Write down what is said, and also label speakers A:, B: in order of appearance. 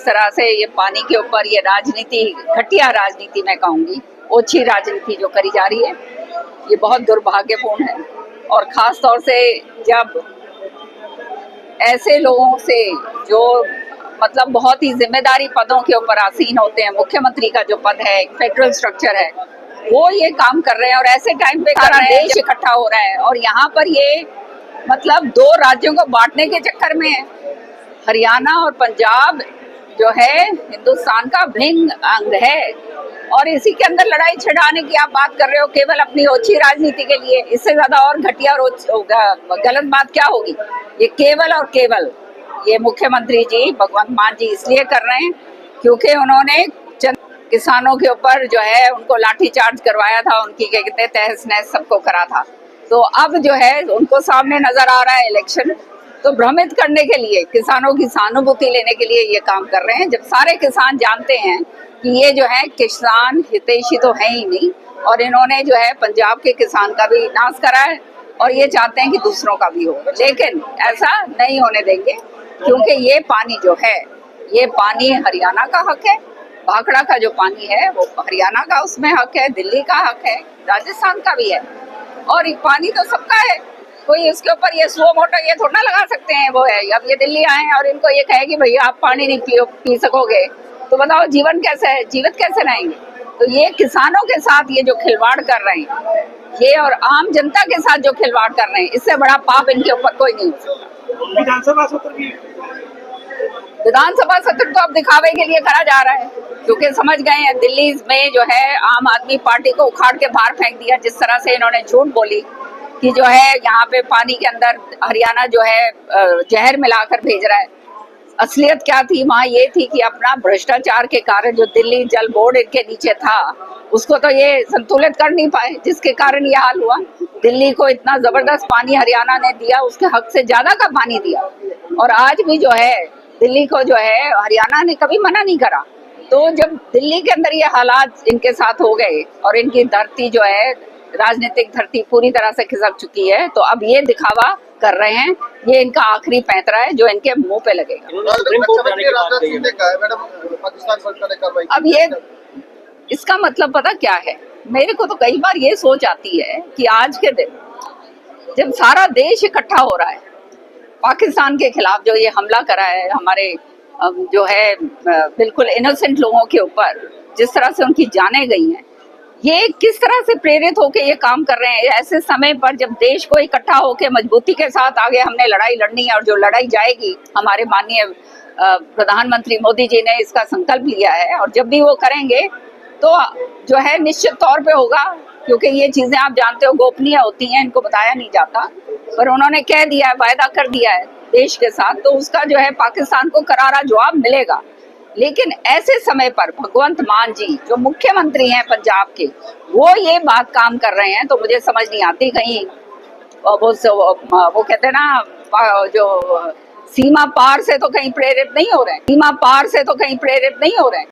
A: तरह से ये पानी के ऊपर ये राजनीति, घटिया राजनीति मैं कहूंगी, ओछी राजनीति जो करी जा रही है, ये बहुत दुर्भाग्यपूर्ण है। और खास तौर से जब ऐसे लोगों से जो मतलब बहुत ही जिम्मेदारी पदों के ऊपर आसीन होते हैं, मुख्यमंत्री का जो पद है, फेडरल स्ट्रक्चर है, वो ये काम कर रहे हैं और ऐसे टाइम पे कर रहे हैं, देश इकट्ठा हो रहा है। और यहाँ पर ये मतलब दो राज्यों को बांटने के चक्कर में है। हरियाणा और पंजाब जो है हिंदुस्तान का भिन्न अंग है और इसी के अंदर लड़ाई छिड़ाने की आप बात कर रहे हो केवल अपनी ओछी राजनीति के लिए। इससे ज्यादा और घटिया और गलत बात क्या होगी। ये केवल और केवल ये मुख्यमंत्री जी भगवंत मान जी इसलिए कर रहे हैं क्योंकि उन्होंने चंद किसानों के ऊपर जो है उनको लाठीचार्ज करवाया था, उनकी क्या कहते हैं तहस नहस सबको करा था। तो अब जो है उनको सामने नजर आ रहा है इलेक्शन, तो भ्रमित करने के लिए, किसानों की सहानुभूति लेने के लिए ये काम कर रहे हैं, जब सारे किसान जानते हैं कि ये जो है किसान हितैषी तो है ही नहीं और इन्होंने जो है पंजाब के किसान का भी नाश करा है और ये चाहते हैं कि दूसरों का भी हो। लेकिन ऐसा नहीं होने देंगे क्योंकि ये पानी जो है, ये पानी हरियाणा का हक है। भाखड़ा का जो पानी है वो हरियाणा का उसमें हक है, दिल्ली का हक है, राजस्थान का भी है और ये पानी तो सबका है। कोई इसके ऊपर ये स्लो मोटर ये थोड़ा लगा सकते हैं वो है। अब ये दिल्ली आए और इनको ये कहे कि भैया आप पानी नहीं पी सकोगे तो बताओ जीवन कैसे है, जीवित कैसे रहेंगे। तो ये किसानों के साथ ये जो खिलवाड़ कर रहे हैं ये और आम जनता के साथ जो खिलवाड़ कर रहे हैं, इससे बड़ा पाप इनके ऊपर कोई नहीं हो सकता। विधानसभा सत्र तो अब दिखावे के लिए करा जा रहा है क्योंकि समझ गए हैं दिल्ली में जो है आम आदमी पार्टी को उखाड़ के बाहर फेंक दिया। जिस तरह से इन्होंने झूठ बोली कि जो है यहाँ पे पानी के अंदर हरियाणा जो है जहर मिलाकर भेज रहा है। असलियत क्या थी वहाँ ये थी कि अपना भ्रष्टाचार के कारण जो दिल्ली जल बोर्ड इनके नीचे था उसको तो ये संतुलित कर नहीं पाए, जिसके कारण ये हाल हुआ। दिल्ली को इतना जबरदस्त पानी हरियाणा ने दिया, उसके हक से ज्यादा का पानी दिया और आज भी जो है दिल्ली को जो है हरियाणा ने कभी मना नहीं करा। तो जब दिल्ली के अंदर ये हालात इनके साथ हो गए और इनकी धरती जो है राजनीतिक धरती पूरी तरह से खिसक चुकी है, तो अब ये दिखावा कर रहे हैं। ये इनका आखिरी पैंतरा है जो इनके मुंह पे लगेगा। अब ये इसका मतलब पता क्या है, मेरे को तो कई बार ये सोच आती है कि आज के दिन जब सारा देश इकट्ठा हो रहा है पाकिस्तान के खिलाफ, जो ये हमला करा है हमारे जो है बिल्कुल इनोसेंट लोगों के ऊपर, जिस तरह से उनकी जानें गई हैं, ये किस तरह से प्रेरित होके ये काम कर रहे हैं ऐसे समय पर जब देश को इकट्ठा होके मजबूती के साथ आगे हमने लड़ाई लड़नी है। और जो लड़ाई जाएगी, हमारे माननीय प्रधानमंत्री मोदी जी ने इसका संकल्प लिया है और जब भी वो करेंगे तो जो है निश्चित तौर पे होगा, क्योंकि ये चीजें आप जानते हो गोपनीय होती हैं, इनको बताया नहीं जाता, पर उन्होंने कह दिया है, वायदा कर दिया है देश के साथ, तो उसका जो है पाकिस्तान को करारा जवाब मिलेगा। लेकिन ऐसे समय पर भगवंत मान जी जो मुख्यमंत्री हैं पंजाब के, वो ये बात काम कर रहे हैं, तो मुझे समझ नहीं आती कहीं वो कहते हैं ना जो सीमा पार से तो कहीं प्रेरित नहीं हो रहे हैं, सीमा पार से तो कहीं प्रेरित नहीं हो रहे हैं।